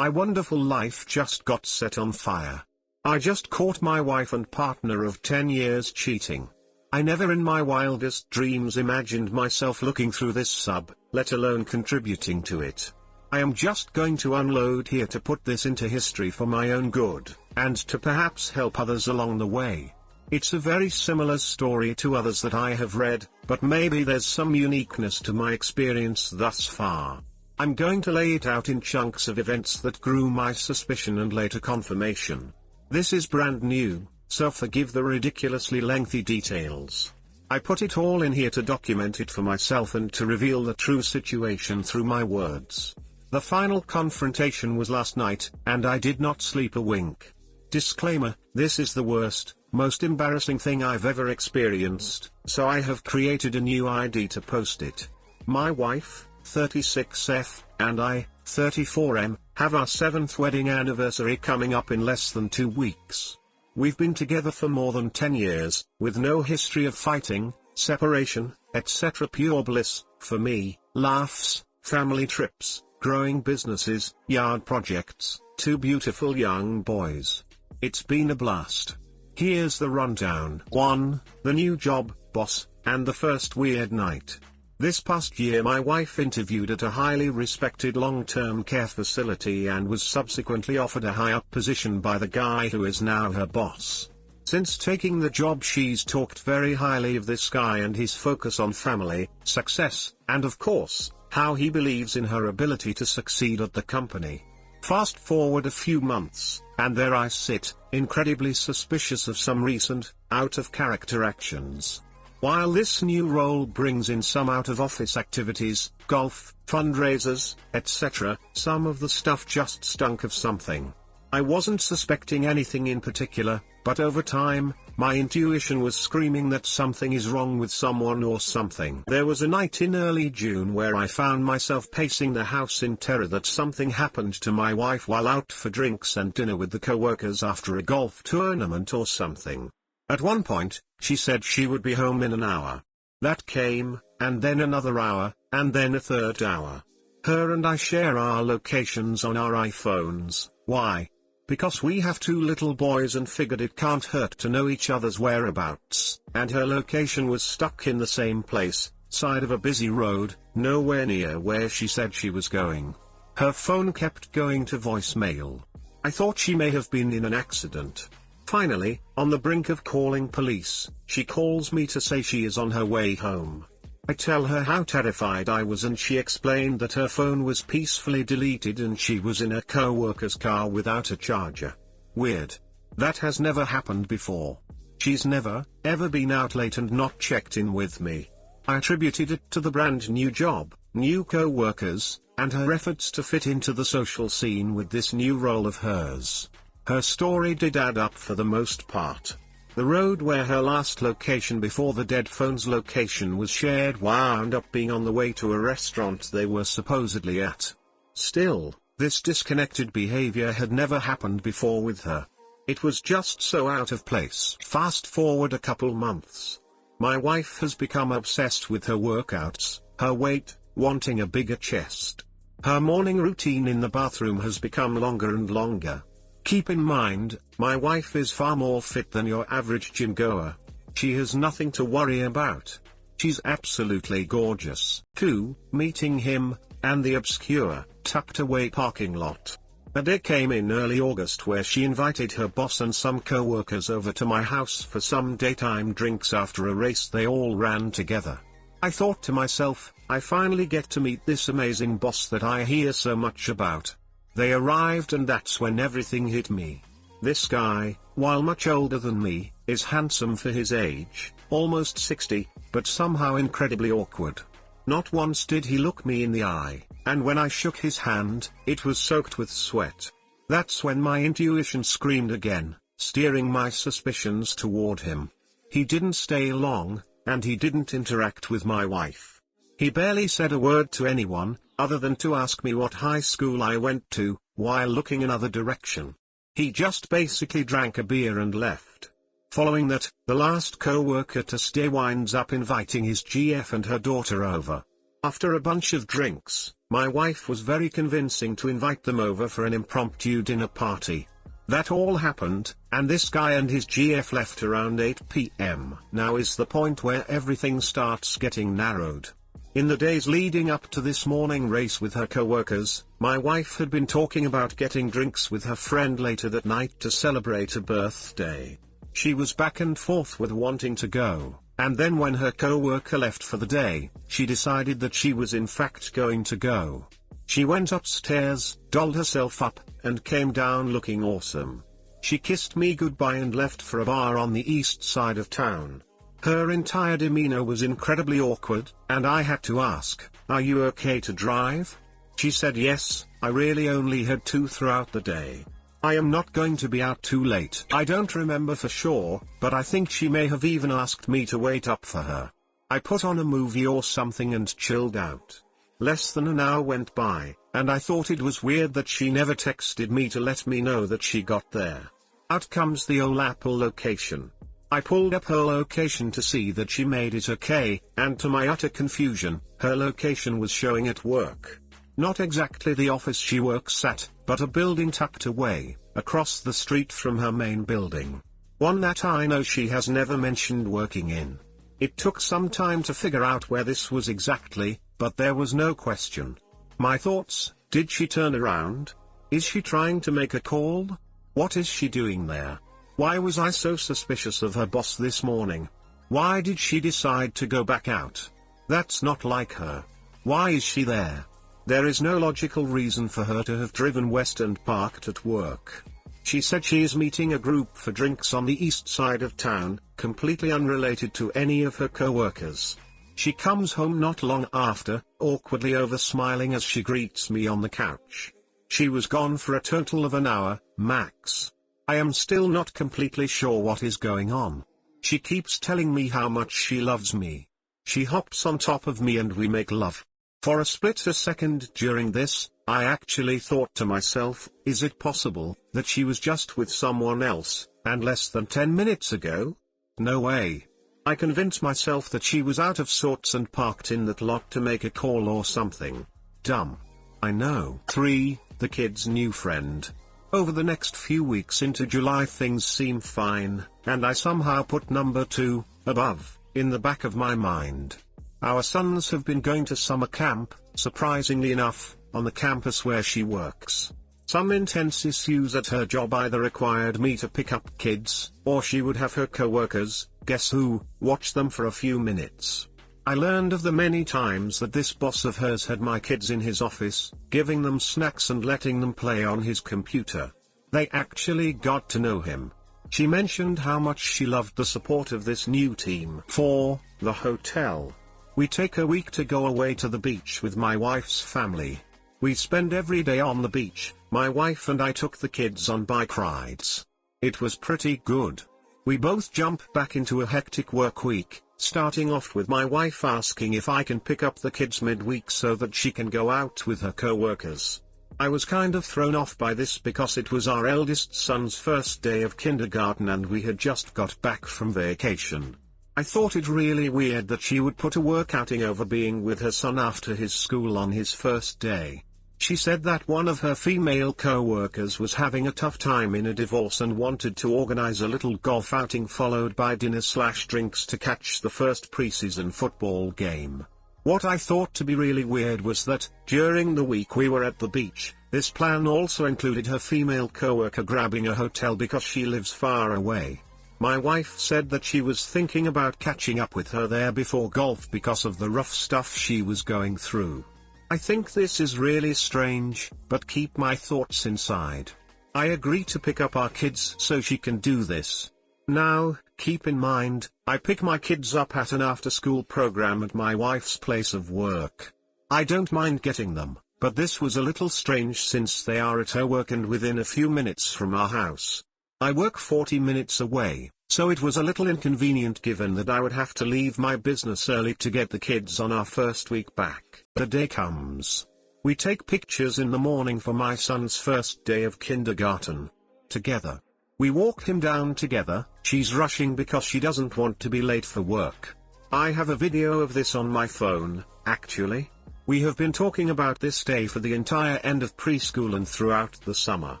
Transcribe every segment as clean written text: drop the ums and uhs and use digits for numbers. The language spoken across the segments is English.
My wonderful life just got set on fire. I just caught my wife and partner of 10 years cheating. I never in my wildest dreams imagined myself looking through this sub, let alone contributing to it. I am just going to unload here to put this into history for my own good, and to perhaps help others along the way. It's a very similar story to others that I have read, but maybe there's some uniqueness to my experience thus far. I'm going to lay it out in chunks of events that grew my suspicion and later confirmation. This is brand new, so forgive the ridiculously lengthy details. I put it all in here to document it for myself and to reveal the true situation through my words. The final confrontation was last night, and I did not sleep a wink. Disclaimer, this is the worst, most embarrassing thing I've ever experienced, so I have created a new ID to post it. My wife, 36F, and I, 34M, have our 7th wedding anniversary coming up in less than 2 weeks. We've been together for more than 10 years, with no history of fighting, separation, etc. Pure bliss, for me, laughs, family trips, growing businesses, yard projects, 2 beautiful young boys. It's been a blast. Here's the rundown. 1. The new job, boss, and the first weird night. This past year my wife interviewed at a highly respected long-term care facility and was subsequently offered a high-up position by the guy who is now her boss. Since taking the job she's talked very highly of this guy and his focus on family, success, and of course, how he believes in her ability to succeed at the company. Fast forward a few months, and there I sit, incredibly suspicious of some recent, out-of-character actions. While this new role brings in some out-of-office activities, golf, fundraisers, etc., some of the stuff just stunk of something. I wasn't suspecting anything in particular, but over time, my intuition was screaming that something is wrong with someone or something. There was a night in early June where I found myself pacing the house in terror that something happened to my wife while out for drinks and dinner with the co-workers after a golf tournament or something. At one point, she said she would be home in an hour. That came, and then another hour, and then a third hour. Her and I share our locations on our iPhones. Why? Because we have 2 little boys and figured it can't hurt to know each other's whereabouts, and her location was stuck in the same place, side of a busy road, nowhere near where she said she was going. Her phone kept going to voicemail. I thought she may have been in an accident. Finally, on the brink of calling police, she calls me to say she is on her way home. I tell her how terrified I was and she explained that her phone was peacefully deleted and she was in a co-worker's car without a charger. Weird. That has never happened before. She's never, ever been out late and not checked in with me. I attributed it to the brand new job, new co-workers, and her efforts to fit into the social scene with this new role of hers. Her story did add up for the most part. The road where her last location before the dead phone's location was shared wound up being on the way to a restaurant they were supposedly at. Still, this disconnected behavior had never happened before with her. It was just so out of place. Fast forward a couple months. My wife has become obsessed with her workouts, her weight, wanting a bigger chest. Her morning routine in the bathroom has become longer and longer. Keep in mind, my wife is far more fit than your average gym goer. She has nothing to worry about. She's absolutely gorgeous. 2. Meeting him, and the obscure, tucked-away parking lot. A day came in early August where she invited her boss and some co-workers over to my house for some daytime drinks after a race they all ran together. I thought to myself, I finally get to meet this amazing boss that I hear so much about. They arrived and that's when everything hit me. This guy, while much older than me, is handsome for his age, almost 60, but somehow incredibly awkward. Not once did he look me in the eye, and when I shook his hand, it was soaked with sweat. That's when my intuition screamed again, steering my suspicions toward him. He didn't stay long, and he didn't interact with my wife. He barely said a word to anyone, other than to ask me what high school I went to, while looking another direction. He just basically drank a beer and left. Following that, the last co-worker to stay winds up inviting his GF and her daughter over. After a bunch of drinks, My wife was very convincing to invite them over for an impromptu dinner party. That all happened, and this guy and his GF left around 8 p.m. Now is the point where everything starts getting narrowed. In the days leading up to this morning race with her coworkers, my wife had been talking about getting drinks with her friend later that night to celebrate a birthday. She was back and forth with wanting to go, and then when her coworker left for the day, she decided that she was in fact going to go. She went upstairs, dolled herself up, and came down looking awesome. She kissed me goodbye and left for a bar on the east side of town. Her entire demeanor was incredibly awkward, and I had to ask, "Are you okay to drive?" She said yes, I really only had two throughout the day. I am not going to be out too late. I don't remember for sure, but I think she may have even asked me to wait up for her. I put on a movie or something and chilled out. Less than an hour went by, and I thought it was weird that she never texted me to let me know that she got there. Out comes the old Apple location. I pulled up her location to see that she made it okay, and to my utter confusion, her location was showing at work. Not exactly the office she works at, but a building tucked away, across the street from her main building. One that I know she has never mentioned working in. It took some time to figure out where this was exactly, but there was no question. My thoughts: did she turn around? Is she trying to make a call? What is she doing there? Why was I so suspicious of her boss this morning? Why did she decide to go back out? That's not like her. Why is she there? There is no logical reason for her to have driven west and parked at work. She said she is meeting a group for drinks on the east side of town, completely unrelated to any of her coworkers. She comes home not long after, awkwardly over-smiling as she greets me on the couch. She was gone for a total of an hour, max. I am still not completely sure what is going on. She keeps telling me how much she loves me. She hops on top of me and we make love. For a split second during this, I actually thought to myself, is it possible that she was just with someone else, and less than 10 minutes ago? No way. I convinced myself that she was out of sorts and parked in that lot to make a call or something. Dumb. I know. 3. The kid's new friend. Over the next few weeks into July things seem fine, and I somehow put number 2, above, in the back of my mind. Our sons have been going to summer camp, surprisingly enough, on the campus where she works. Some intense issues at her job either required me to pick up kids, or she would have her coworkers, guess who, watch them for a few minutes. I learned of the many times that this boss of hers had my kids in his office, giving them snacks and letting them play on his computer. They actually got to know him. She mentioned how much she loved the support of this new team. 4. The hotel. We take a week to go away to the beach with my wife's family. We spend every day on the beach. My wife and I took the kids on bike rides. It was pretty good. We both jump back into a hectic work week, starting off with my wife asking if I can pick up the kids midweek so that she can go out with her coworkers. I was kind of thrown off by this because it was our eldest son's first day of kindergarten and we had just got back from vacation. I thought it really weird that she would put a work outing over being with her son after his school on his first day. She said that one of her female co-workers was having a tough time in a divorce and wanted to organize a little golf outing followed by dinner/drinks to catch the first preseason football game. What I thought to be really weird was that, during the week we were at the beach, this plan also included her female co-worker grabbing a hotel because she lives far away. My wife said that she was thinking about catching up with her there before golf because of the rough stuff she was going through. I think this is really strange, but keep my thoughts inside. I agree to pick up our kids so she can do this. Now, keep in mind, I pick my kids up at an after-school program at my wife's place of work. I don't mind getting them, but this was a little strange since they are at her work and within a few minutes from our house. I work 40 minutes away, so it was a little inconvenient given that I would have to leave my business early to get the kids on our first week back. The day comes. We take pictures in the morning for my son's first day of kindergarten. Together. We walk him down together. She's rushing because she doesn't want to be late for work. I have a video of this on my phone, actually. We have been talking about this day for the entire end of preschool and throughout the summer.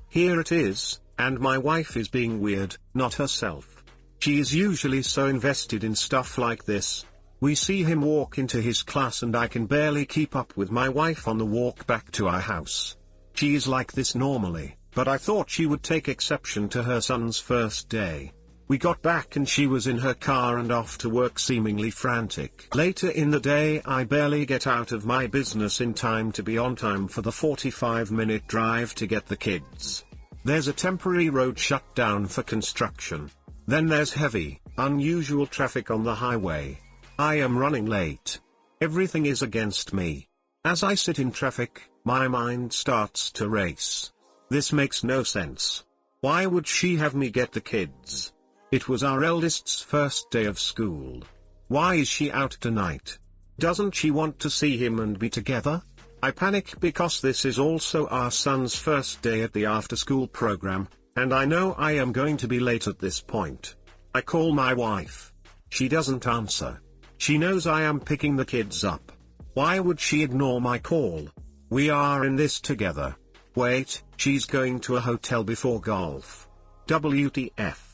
Here it is, and my wife is being weird, not herself. She is usually so invested in stuff like this. We see him walk into his class and I can barely keep up with my wife on the walk back to our house. She is like this normally, but I thought she would take exception to her son's first day. We got back and she was in her car and off to work seemingly frantic. Later in the day I barely get out of my business in time to be on time for the 45-minute drive to get the kids. There's a temporary road shut down for construction. Then there's heavy, unusual traffic on the highway. I am running late. Everything is against me. As I sit in traffic, my mind starts to race. This makes no sense. Why would she have me get the kids? It was our eldest's first day of school. Why is she out tonight? Doesn't she want to see him and be together? I panic because this is also our son's first day at the after-school program, and I know I am going to be late at this point. I call my wife. She doesn't answer. She knows I am picking the kids up. Why would she ignore my call? We are in this together. Wait, she's going to a hotel before golf. WTF.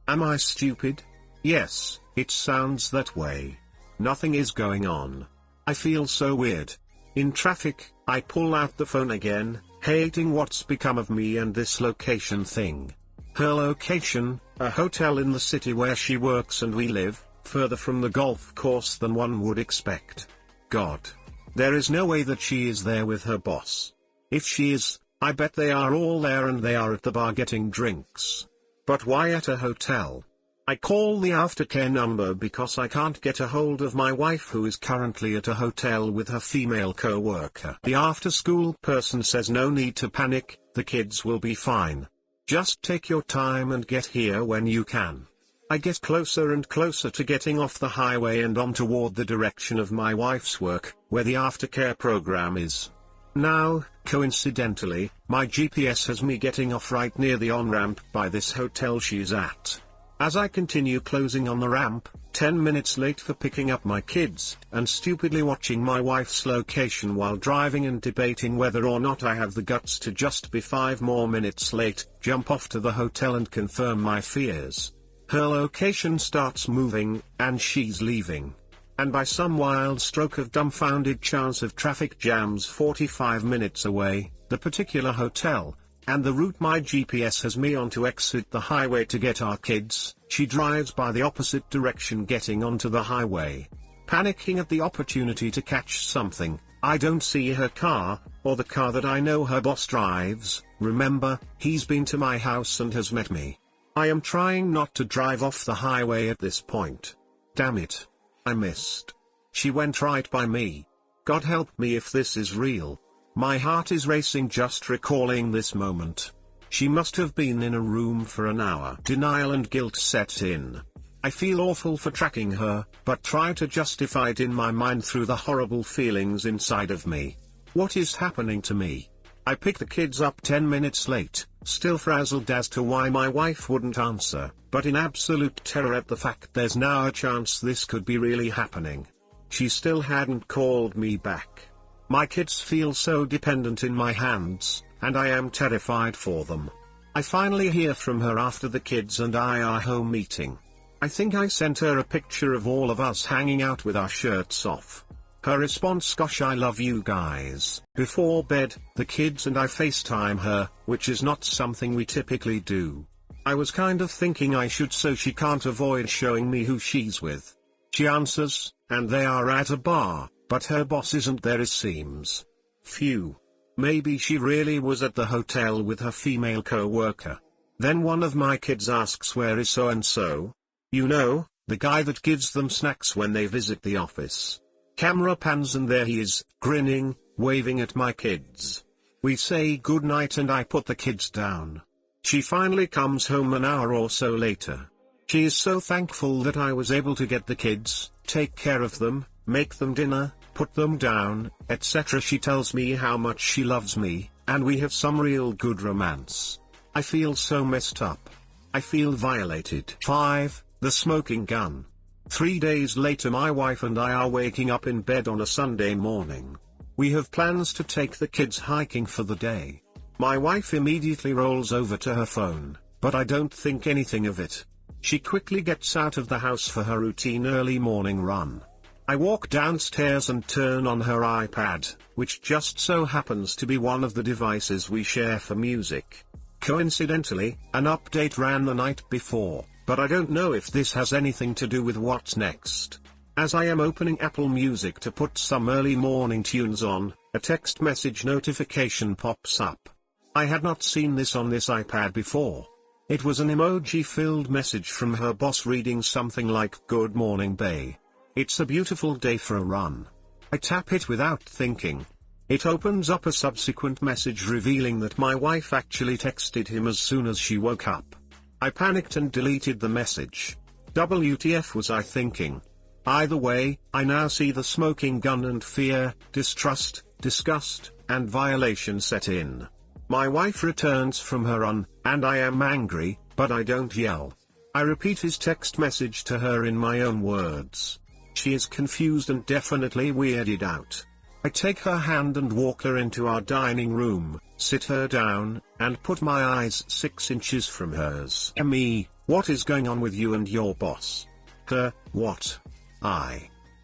Am I stupid? Yes, it sounds that way. Nothing is going on. I feel so weird. In traffic, I pull out the phone again, hating what's become of me and this location thing. Her location, a hotel in the city where she works and we live, further from the golf course than one would expect. God. There is no way that she is there with her boss. If she is, I bet they are all there and they are at the bar getting drinks. But why at a hotel? I call the aftercare number because I can't get a hold of my wife who is currently at a hotel with her female co-worker. The after-school person says no need to panic, the kids will be fine. Just take your time and get here when you can. I get closer and closer to getting off the highway and on toward the direction of my wife's work, where the aftercare program is. Now, coincidentally, my GPS has me getting off right near the on-ramp by this hotel she's at. As I continue closing on the ramp, 10 minutes late for picking up my kids, and stupidly watching my wife's location while driving and debating whether or not I have the guts to just be 5 more minutes late, jump off to the hotel and confirm my fears. Her location starts moving, and she's leaving. And by some wild stroke of dumbfounded chance of traffic jams 45 minutes away, the particular hotel, and the route my GPS has me on to exit the highway to get our kids, she drives by the opposite direction getting onto the highway. Panicking at the opportunity to catch something, I don't see her car, or the car that I know her boss drives. Remember, he's been to my house and has met me. I am trying not to drive off the highway at this point. Damn it. I missed. She went right by me. God help me if this is real. My heart is racing just recalling this moment. She must have been in a room for an hour. Denial and guilt set in. I feel awful for tracking her, but try to justify it in my mind through the horrible feelings inside of me. What is happening to me? I pick the kids up 10 minutes late, still frazzled as to why my wife wouldn't answer, but in absolute terror at the fact there's now a chance this could be really happening. She still hadn't called me back. My kids feel so dependent in my hands, and I am terrified for them. I finally hear from her after the kids and I are home eating. I think I sent her a picture of all of us hanging out with our shirts off. Her response, gosh I love you guys. Before bed, the kids and I FaceTime her, which is not something we typically do. I was kind of thinking I should so she can't avoid showing me who she's with. She answers, and they are at a bar, but her boss isn't there it seems. Phew. Maybe she really was at the hotel with her female co-worker. Then one of my kids asks where is so-and-so? You know, the guy that gives them snacks when they visit the office. Camera pans and there he is, grinning, waving at my kids. We say goodnight and I put the kids down. She finally comes home an hour or so later. She is so thankful that I was able to get the kids, take care of them, make them dinner, put them down, etc. She tells me how much she loves me, and we have some real good romance. I feel so messed up. I feel violated. 5. The smoking gun. 3 days later my wife and I are waking up in bed on a Sunday morning. We have plans to take the kids hiking for the day. My wife immediately rolls over to her phone, but I don't think anything of it. She quickly gets out of the house for her routine early morning run. I walk downstairs and turn on her iPad, which just so happens to be one of the devices we share for music. Coincidentally, an update ran the night before, but I don't know if this has anything to do with what's next. As I am opening Apple Music to put some early morning tunes on, a text message notification pops up. I had not seen this on this iPad before. It was an emoji-filled message from her boss reading something like, "Good morning, bae. It's a beautiful day for a run." I tap it without thinking. It opens up a subsequent message revealing that my wife actually texted him as soon as she woke up. I panicked and deleted the message. WTF was I thinking? Either way, I now see the smoking gun and fear, distrust, disgust, and violation set in. My wife returns from her run, and I am angry, but I don't yell. I repeat his text message to her in my own words. She is confused and definitely weirded out. I take her hand and walk her into our dining room, sit her down, and put my eyes 6 inches from hers. Me, what is going on with you and your boss? Her, what?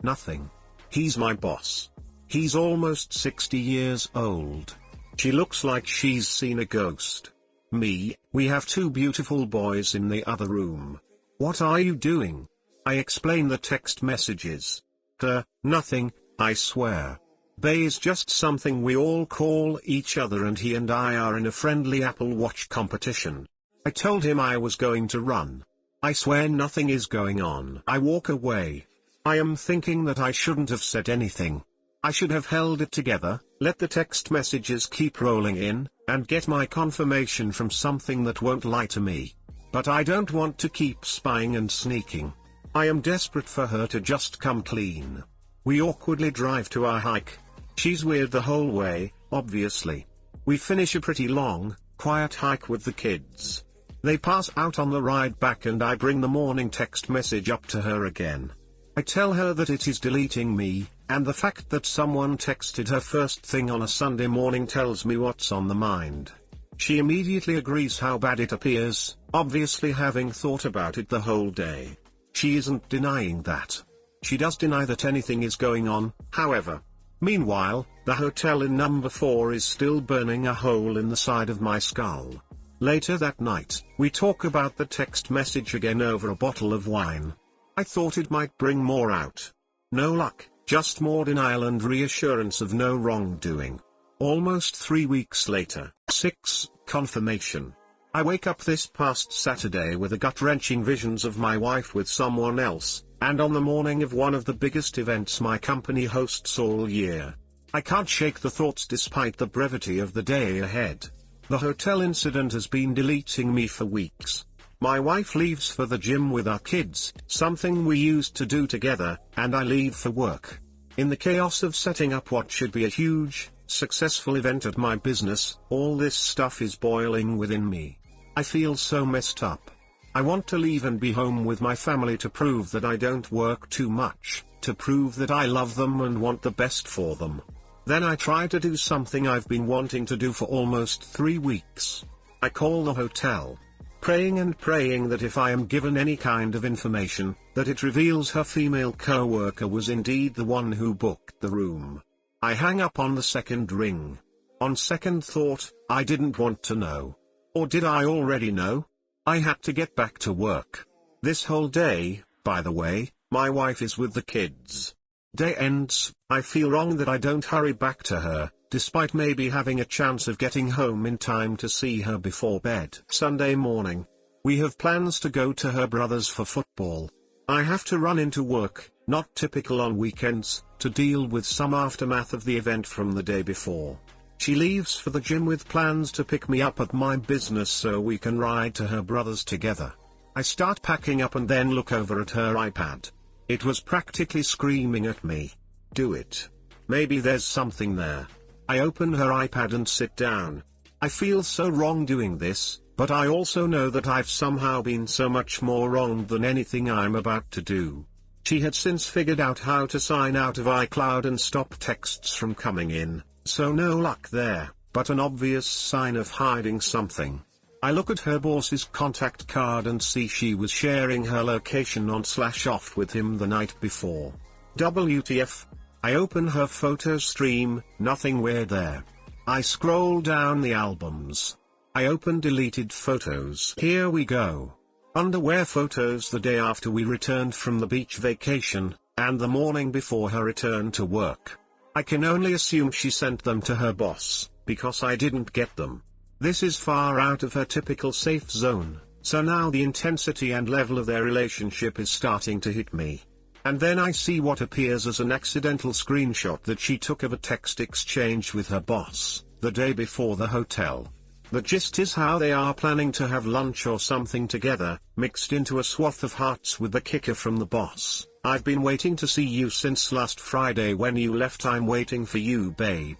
Nothing. He's my boss. He's almost 60 years old. She looks like she's seen a ghost. Me, we have 2 beautiful boys in the other room. What are you doing? I explain the text messages. Her, nothing, I swear. Bae is just something we all call each other, and he and I are in a friendly Apple Watch competition. I told him I was going to run. I swear nothing is going on. I walk away. I am thinking that I shouldn't have said anything. I should have held it together, let the text messages keep rolling in, and get my confirmation from something that won't lie to me. But I don't want to keep spying and sneaking. I am desperate for her to just come clean. We awkwardly drive to our hike. She's weird the whole way, obviously. We finish a pretty long, quiet hike with the kids. They pass out on the ride back and I bring the morning text message up to her again. I tell her that it is deleting me, and the fact that someone texted her first thing on a Sunday morning tells me what's on the mind. She immediately agrees how bad it appears, obviously having thought about it the whole day. She isn't denying that. She does deny that anything is going on, however. Meanwhile, the hotel in number 4 is still burning a hole in the side of my skull. Later that night, we talk about the text message again over a bottle of wine. I thought it might bring more out. No luck, just more denial and reassurance of no wrongdoing. Almost 3 weeks later. 6. Confirmation. I wake up this past Saturday with a gut-wrenching visions of my wife with someone else, and on the morning of one of the biggest events my company hosts all year. I can't shake the thoughts despite the brevity of the day ahead. The hotel incident has been deleting me for weeks. My wife leaves for the gym with our kids, something we used to do together, and I leave for work. In the chaos of setting up what should be a huge, successful event at my business, all this stuff is boiling within me. I feel so messed up. I want to leave and be home with my family to prove that I don't work too much, to prove that I love them and want the best for them. Then I try to do something I've been wanting to do for almost 3 weeks. I call the hotel. Praying and praying that if I am given any kind of information, that it reveals her female co-worker was indeed the one who booked the room. I hang up on the second ring. On second thought, I didn't want to know. Or did I already know? I had to get back to work. This whole day, by the way, my wife is with the kids. Day ends, I feel wrong that I don't hurry back to her, despite maybe having a chance of getting home in time to see her before bed. Sunday morning. We have plans to go to her brother's for football. I have to run into work, not typical on weekends, to deal with some aftermath of the event from the day before. She leaves for the gym with plans to pick me up at my business so we can ride to her brother's together. I start packing up and then look over at her iPad. It was practically screaming at me. Do it. Maybe there's something there. I open her iPad and sit down. I feel so wrong doing this, but I also know that I've somehow been so much more wrong than anything I'm about to do. She had since figured out how to sign out of iCloud and stop texts from coming in, so no luck there, but an obvious sign of hiding something. I look at her boss's contact card and see she was sharing her location on /off with him the night before. WTF? I open her photo stream, nothing weird there. I scroll down the albums. I open deleted photos. Here we go. Underwear photos the day after we returned from the beach vacation, and the morning before her return to work. I can only assume she sent them to her boss, because I didn't get them. This is far out of her typical safe zone, so now the intensity and level of their relationship is starting to hit me. And then I see what appears as an accidental screenshot that she took of a text exchange with her boss, the day before the hotel. The gist is how they are planning to have lunch or something together, mixed into a swath of hearts with the kicker from the boss. I've been waiting to see you since last Friday when you left. I'm waiting for you, babe.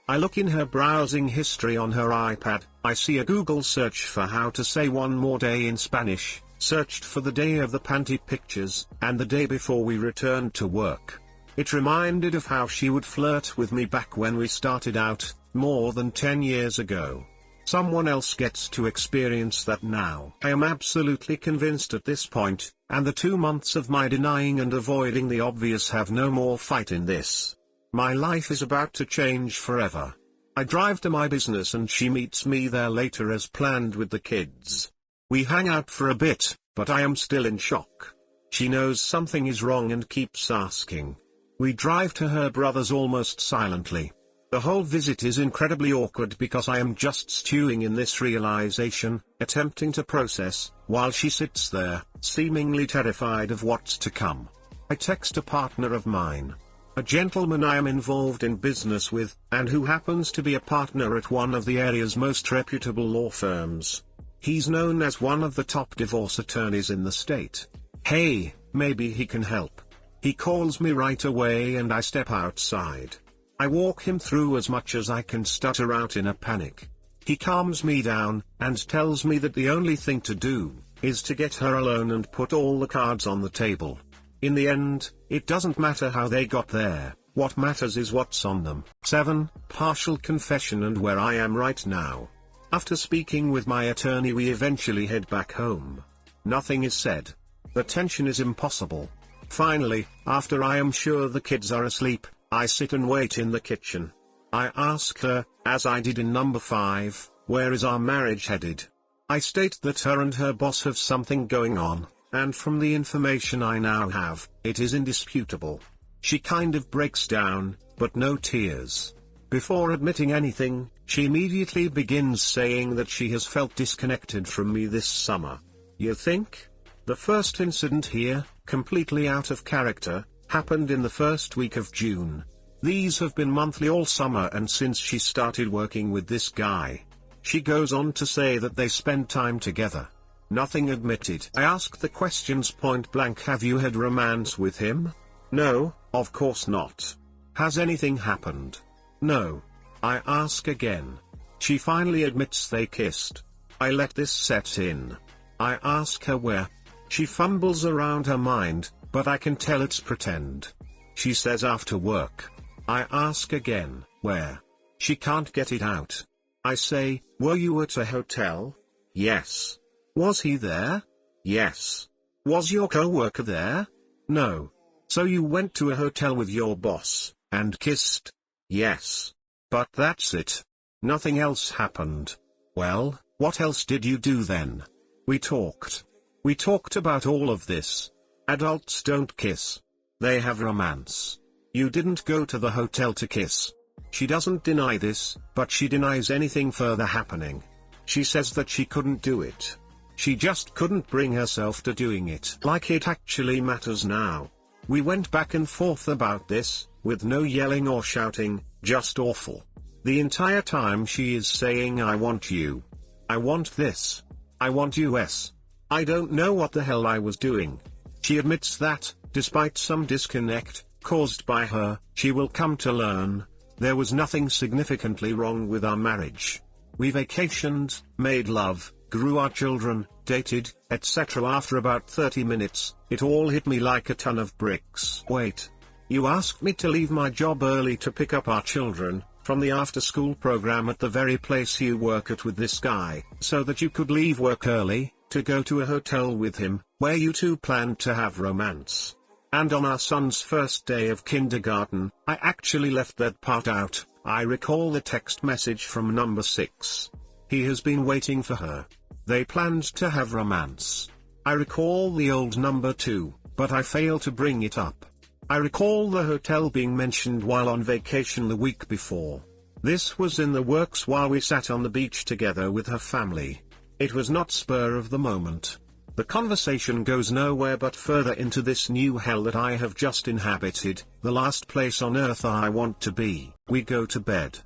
I look in her browsing history on her iPad. I see a Google search for how to say one more day in Spanish, searched for the day of the panty pictures, and the day before we returned to work. It reminded of how she would flirt with me back when we started out, more than 10 years ago. Someone else gets to experience that now. I am absolutely convinced at this point, and the 2 months of my denying and avoiding the obvious have no more fight in this. My life is about to change forever. I drive to my business and she meets me there later as planned with the kids. We hang out for a bit, but I am still in shock. She knows something is wrong and keeps asking. We drive to her brother's almost silently. The whole visit is incredibly awkward because I am just stewing in this realization, attempting to process, while she sits there, seemingly terrified of what's to come. I text a partner of mine. A gentleman I am involved in business with, and who happens to be a partner at one of the area's most reputable law firms. He's known as one of the top divorce attorneys in the state. Hey, maybe he can help. He calls me right away and I step outside. I walk him through as much as I can, stutter out in a panic. He calms me down, and tells me that the only thing to do, is to get her alone and put all the cards on the table. In the end, it doesn't matter how they got there, what matters is what's on them. 7. Partial confession and where I am right now. After speaking with my attorney we eventually head back home. Nothing is said. The tension is impossible. Finally, after I am sure the kids are asleep, I sit and wait in the kitchen. I ask her, as I did in number 5, where is our marriage headed? I state that her and her boss have something going on, and from the information I now have, it is indisputable. She kind of breaks down, but no tears. Before admitting anything, she immediately begins saying that she has felt disconnected from me this summer. You think? The first incident here, completely out of character, happened in the first week of June. These have been monthly all summer and since she started working with this guy. She goes on to say that they spend time together. Nothing admitted. I ask the questions point blank. Have you had romance with him? No, of course not. Has anything happened? No. I ask again. She finally admits they kissed. I let this set in. I ask her where. She fumbles around her mind, but I can tell it's pretend. She says after work. I ask again, where? She can't get it out. I say, were you at a hotel? Yes. Was he there? Yes. Was your co-worker there? No. So you went to a hotel with your boss, and kissed? Yes. But that's it. Nothing else happened. Well, what else did you do then? We talked. We talked about all of this. Adults don't kiss. They have romance. You didn't go to the hotel to kiss. She doesn't deny this, but she denies anything further happening. She says that she couldn't do it. She just couldn't bring herself to doing it. Like it actually matters now. We went back and forth about this, with no yelling or shouting, just awful. The entire time she is saying I want you. I want this. I want US. I don't know what the hell I was doing. She admits that, despite some disconnect, caused by her, she will come to learn, there was nothing significantly wrong with our marriage. We vacationed, made love, grew our children, dated, etc. After about 30 minutes, it all hit me like a ton of bricks. Wait. You asked me to leave my job early to pick up our children, from the after-school program at the very place you work at with this guy, so that you could leave work early, to go to a hotel with him, where you two planned to have romance. And on our son's first day of kindergarten, I actually left that part out. I recall the text message from number 6. He has been waiting for her. They planned to have romance. I recall the old number 2, but I failed to bring it up. I recall the hotel being mentioned while on vacation the week before. This was in the works while we sat on the beach together with her family. It was not spur of the moment. The conversation goes nowhere but further into this new hell that I have just inhabited, the last place on earth I want to be. We go to bed.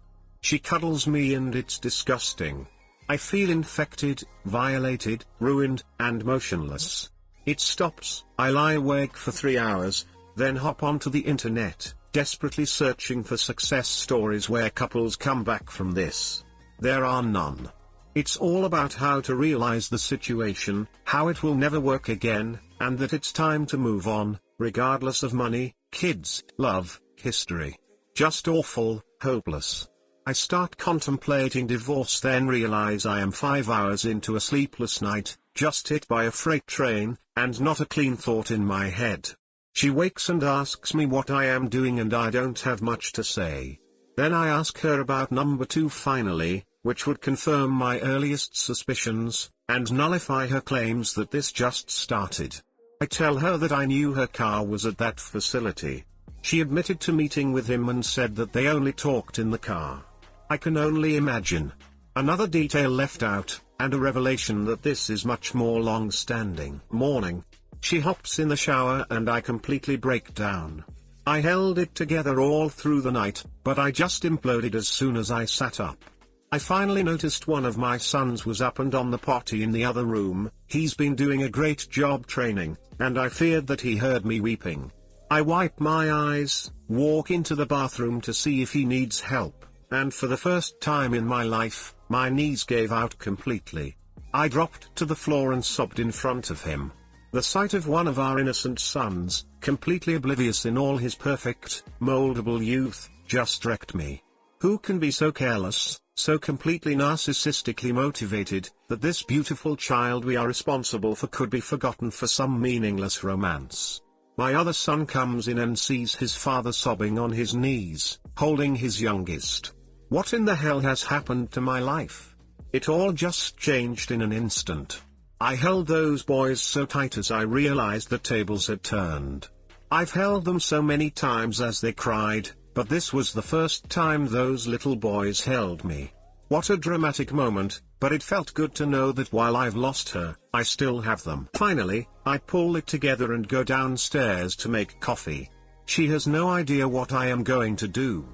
She cuddles me and it's disgusting. I feel infected, violated, ruined, and motionless. It stops. I lie awake for 3 hours, then hop onto the internet, desperately searching for success stories where couples come back from this. There are none. It's all about how to realize the situation, how it will never work again, and that it's time to move on, regardless of money, kids, love, history. Just awful, hopeless. I start contemplating divorce, then realize I am 5 hours into a sleepless night, just hit by a freight train, and not a clean thought in my head. She wakes and asks me what I am doing and I don't have much to say. Then I ask her about number 2 finally, which would confirm my earliest suspicions, and nullify her claims that this just started. I tell her that I knew her car was at that facility. She admitted to meeting with him and said that they only talked in the car. I can only imagine. Another detail left out, and a revelation that this is much more long-standing. Morning. She hops in the shower and I completely break down. I held it together all through the night, but I just imploded as soon as I sat up. I finally noticed one of my sons was up and on the potty in the other room. He's been doing a great job training, and I feared that he heard me weeping. I wipe my eyes, walk into the bathroom to see if he needs help, and for the first time in my life, my knees gave out completely. I dropped to the floor and sobbed in front of him. The sight of one of our innocent sons, completely oblivious in all his perfect, moldable youth, just wrecked me. Who can be so careless, so completely narcissistically motivated, that this beautiful child we are responsible for could be forgotten for some meaningless romance? My other son comes in and sees his father sobbing on his knees, holding his youngest. What in the hell has happened to my life? It all just changed in an instant. I held those boys so tight as I realized the tables had turned. I've held them so many times as they cried, but this was the first time those little boys held me. What a dramatic moment, but it felt good to know that while I've lost her, I still have them. Finally, I pull it together and go downstairs to make coffee. She has no idea what I am going to do.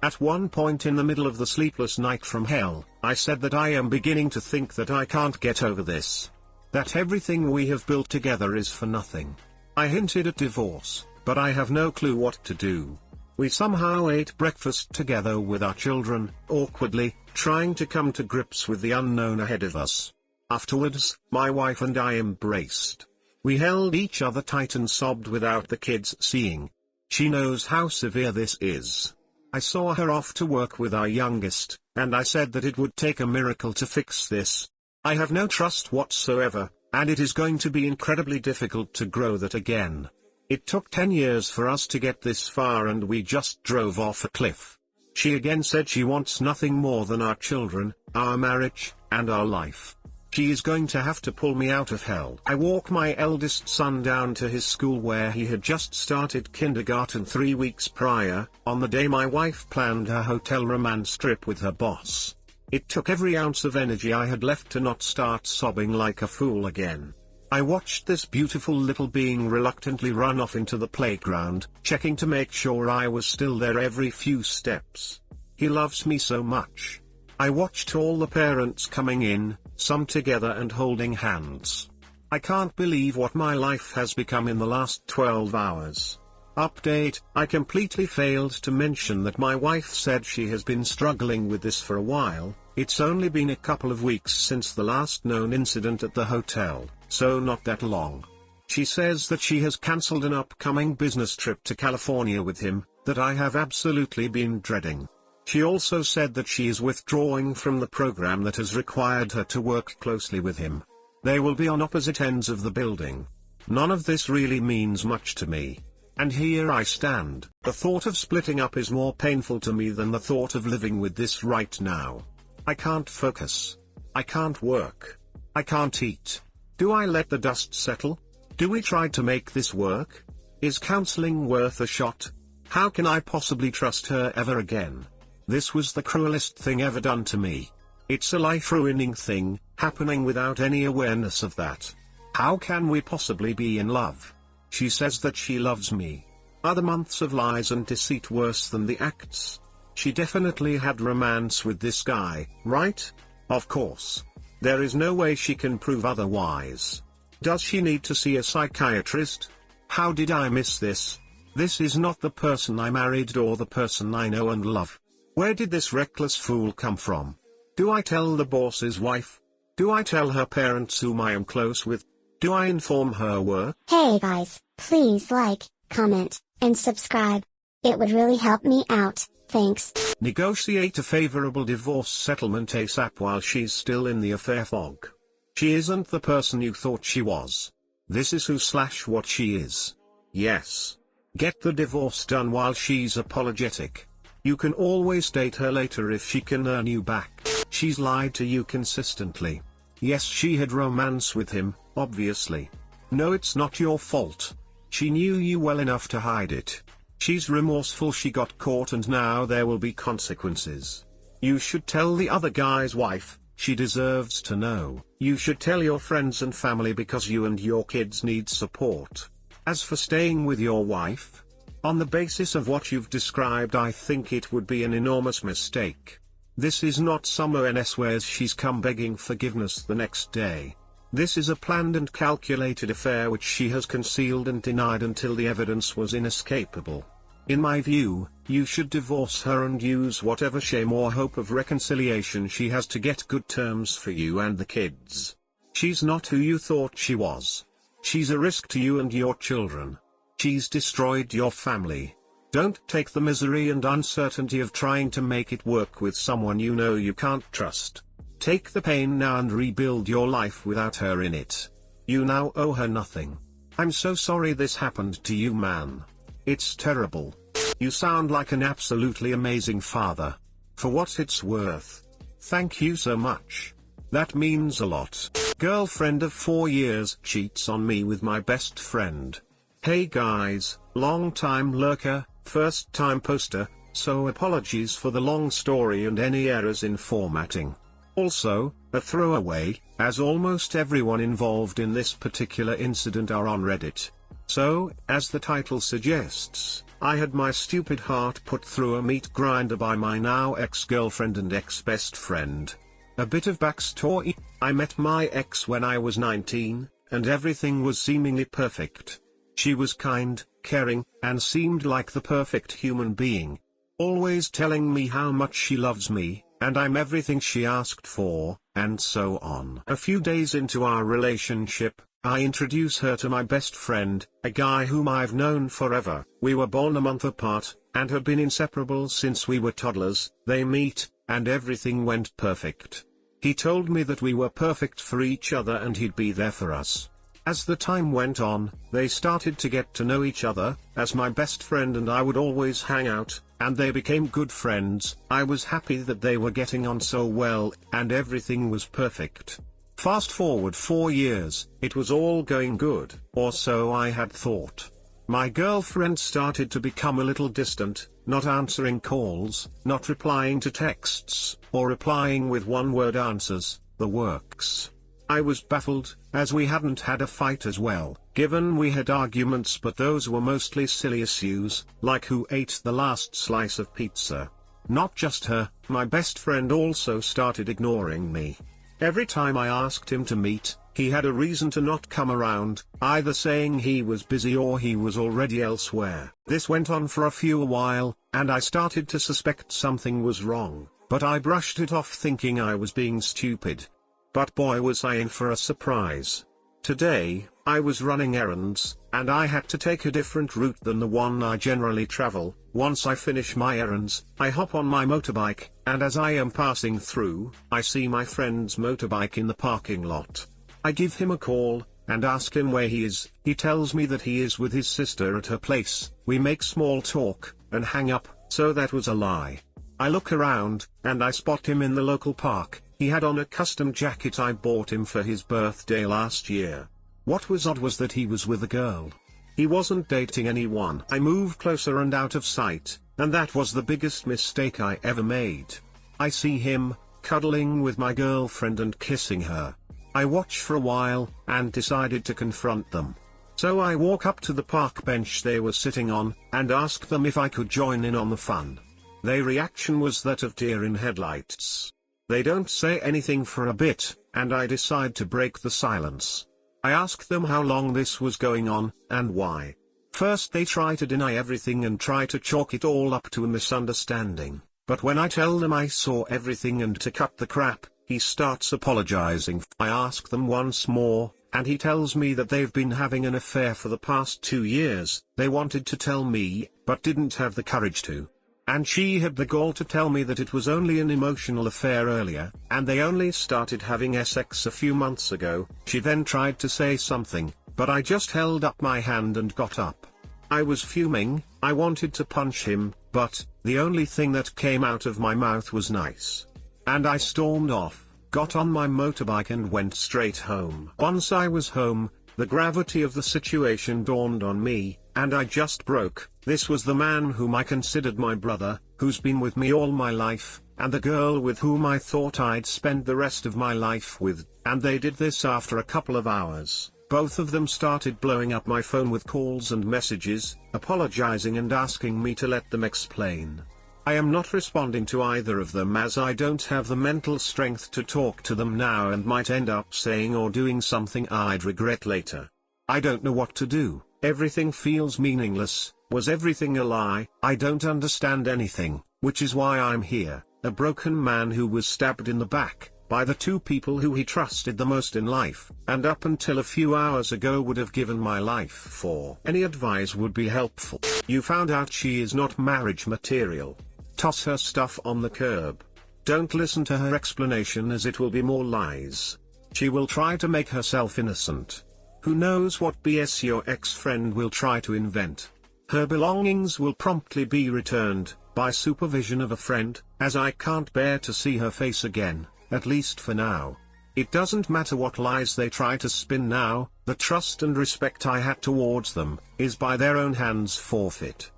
At one point in the middle of the sleepless night from hell, I said that I am beginning to think that I can't get over this. That everything we have built together is for nothing. I hinted at divorce, but I have no clue what to do. We somehow ate breakfast together with our children, awkwardly, trying to come to grips with the unknown ahead of us. Afterwards, my wife and I embraced. We held each other tight and sobbed without the kids seeing. She knows how severe this is. I saw her off to work with our youngest, and I said that it would take a miracle to fix this. I have no trust whatsoever, and it is going to be incredibly difficult to grow that again. It took 10 years for us to get this far and we just drove off a cliff. She again said she wants nothing more than our children, our marriage, and our life. She is going to have to pull me out of hell. I walk my eldest son down to his school where he had just started kindergarten 3 weeks prior, on the day my wife planned her hotel romance trip with her boss. It took every ounce of energy I had left to not start sobbing like a fool again. I watched this beautiful little being reluctantly run off into the playground, checking to make sure I was still there every few steps. He loves me so much. I watched all the parents coming in, some together and holding hands. I can't believe what my life has become in the last 12 hours. Update: I completely failed to mention that my wife said she has been struggling with this for a while, It's only been a couple of weeks since the last known incident at the hotel, so not that long. She says that she has cancelled an upcoming business trip to California with him, that I have absolutely been dreading. She also said that she is withdrawing from the program that has required her to work closely with him. They will be on opposite ends of the building. None of this really means much to me. And here I stand. The thought of splitting up is more painful to me than the thought of living with this right now. I can't focus. I can't work. I can't eat. Do I let the dust settle? Do we try to make this work? Is counseling worth a shot? How can I possibly trust her ever again? This was the cruelest thing ever done to me. It's a life-ruining thing, happening without any awareness of that. How can we possibly be in love? She says that she loves me. Are the months of lies and deceit worse than the acts? She definitely had romance with this guy, right? Of course. There is no way she can prove otherwise. Does she need to see a psychiatrist? How did I miss this? This is not the person I married or the person I know and love. Where did this reckless fool come from? Do I tell the boss's wife? Do I tell her parents whom I am close with? Do I inform her work? Hey guys, please like, comment, and subscribe. It would really help me out, thanks. Negotiate a favorable divorce settlement ASAP while she's still in the affair fog. She isn't the person you thought she was. This is who/what she is. Yes. Get the divorce done while she's apologetic. You can always date her later if she can earn you back. She's lied to you consistently. Yes, she had romance with him, obviously. No, it's not your fault. She knew you well enough to hide it. She's remorseful she got caught and now there will be consequences. You should tell the other guy's wife, she deserves to know. You should tell your friends and family because you and your kids need support. As for staying with your wife, on the basis of what you've described, I think it would be an enormous mistake. This is not some ONS where she's come begging forgiveness the next day. This is a planned and calculated affair which she has concealed and denied until the evidence was inescapable. In my view, you should divorce her and use whatever shame or hope of reconciliation she has to get good terms for you and the kids. She's not who you thought she was. She's a risk to you and your children. She's destroyed your family. Don't take the misery and uncertainty of trying to make it work with someone you know you can't trust. Take the pain now and rebuild your life without her in it. You now owe her nothing. I'm so sorry this happened to you, man. It's terrible. You sound like an absolutely amazing father. For what it's worth. Thank you so much. That means a lot. Girlfriend of 4 years cheats on me with my best friend. Hey guys, long time lurker, first time poster, so apologies for the long story and any errors in formatting. Also, a throwaway, as almost everyone involved in this particular incident are on Reddit. So, as the title suggests, I had my stupid heart put through a meat grinder by my now ex-girlfriend and ex-best friend. A bit of backstory: I met my ex when I was 19, and everything was seemingly perfect. She was kind, caring, and seemed like the perfect human being. Always telling me how much she loves me, and I'm everything she asked for, and so on. A few days into our relationship, I introduce her to my best friend, a guy whom I've known forever. We were born a month apart, and have been inseparable since we were toddlers. They meet, and everything went perfect. He told me that we were perfect for each other and he'd be there for us. As the time went on, they started to get to know each other, as my best friend and I would always hang out, and they became good friends. I was happy that they were getting on so well, and everything was perfect. Fast forward 4 years, it was all going good, or so I had thought. My girlfriend started to become a little distant, not answering calls, not replying to texts, or replying with one-word answers, the works. I was baffled, as we hadn't had a fight as well, given we had arguments, but those were mostly silly issues, like who ate the last slice of pizza. Not just her, my best friend also started ignoring me. Every time I asked him to meet, he had a reason to not come around, either saying he was busy or he was already elsewhere. This went on for a while, and I started to suspect something was wrong. but I brushed it off thinking I was being stupid. But boy was I in for a surprise. Today, I was running errands, and I had to take a different route than the one I generally travel. Once I finish my errands, I hop on my motorbike, and as I am passing through, I see my friend's motorbike in the parking lot. I give him a call, and ask him where he is. He tells me that he is with his sister at her place. We make small talk, and hang up, so that was a lie. I look around, and I spot him in the local park. He had on a custom jacket I bought him for his birthday last year. What was odd was that he was with a girl. He wasn't dating anyone. I move closer and out of sight, and that was the biggest mistake I ever made. I see him, cuddling with my girlfriend and kissing her. I watch for a while, and decided to confront them. So I walk up to the park bench they were sitting on, and ask them if I could join in on the fun. Their reaction was that of deer in headlights. They don't say anything for a bit, and I decide to break the silence. I ask them how long this was going on, and why. First they try to deny everything and try to chalk it all up to a misunderstanding, but when I tell them I saw everything and to cut the crap, he starts apologizing. I ask them once more, and he tells me that they've been having an affair for the past 2 years. They wanted to tell me, but didn't have the courage to. And she had the gall to tell me that it was only an emotional affair earlier, and they only started having sex a few months ago. She then tried to say something, but I just held up my hand and got up. I was fuming. I wanted to punch him, but the only thing that came out of my mouth was nice. And I stormed off, got on my motorbike and went straight home. Once I was home, the gravity of the situation dawned on me, and I just broke. This was the man whom I considered my brother, who's been with me all my life, and the girl with whom I thought I'd spend the rest of my life with, and they did this after a couple of hours. Both of them started blowing up my phone with calls and messages, apologizing and asking me to let them explain. I am not responding to either of them as I don't have the mental strength to talk to them now and might end up saying or doing something I'd regret later. I don't know what to do. Everything feels meaningless. Was everything a lie? I don't understand anything, which is why I'm here, a broken man who was stabbed in the back, by the two people who he trusted the most in life, and up until a few hours ago would have given my life for. Any advice would be helpful. You found out she is not marriage material. Toss her stuff on the curb. Don't listen to her explanation as it will be more lies. She will try to make herself innocent. Who knows what BS your ex-friend will try to invent. Her belongings will promptly be returned, by supervision of a friend, as I can't bear to see her face again, at least for now. It doesn't matter what lies they try to spin now, the trust and respect I had towards them, is by their own hands forfeit.